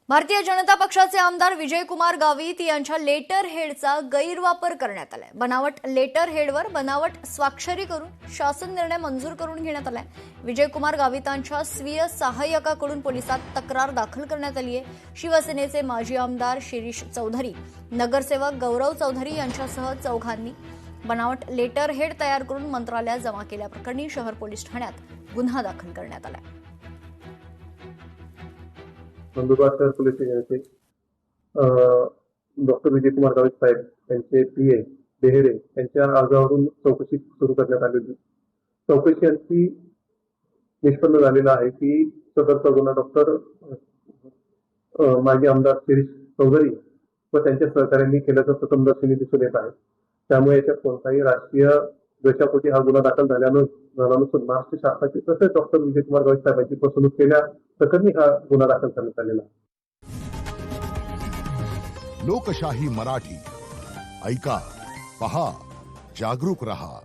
भारतीय जनता पक्षाचे आमदार विजयकुमार गावित यांच्या लेटर हेडचा गैरवापर करण्यात आलाय। बनावट लेटर हेडवर बनावट स्वाक्षरी करून शासन निर्णय मंजूर करून घेण्यात आलाय। विजयकुमार गावितांच्या स्वीय सहाय्यकाकडून पोलिसात तक्रार दाखल करण्यात आली आहे। शिवसेनेचे माजी आमदार शिरीष चौधरी, नगरसेवक गौरव चौधरी यांच्यासह चौघांनी बनावट लेटर हेड तयार करून मंत्रालयात जमा केल्याप्रकरणी शहर पोलीस ठाण्यात गुन्हा दाखल करण्यात आलाय। नंदुरबार शहर पोलीस स्टेशनचे डॉक्टर विजयकुमार गावित साहेब यांचे पीए बेहेरे यांच्या अर्जावरून चौकशी सुरू करण्यात आली होती। चौकशी निष्पन्न झालेला आहे की सदरचा गुन्हा डॉक्टर माजी आमदार शिरीष चौधरी व त्यांच्या सहकाऱ्यांनी केल्याचं प्रथमदर्शनी दिसून येत आहे। त्यामुळे याच्यात कोणताही राजकीय द्वेषापोटी हा गुन्हा दाखल झाला नसून महाराष्ट्र शासनाची तसेच डॉक्टर विजयकुमार गावित साहेबांची फसवणूक केल्या प्रकरणी हा गुन्हा दाखल करण्यात आलेला आहे। लोकशाही मराठी ऐका, पहा, जागरूक रहा।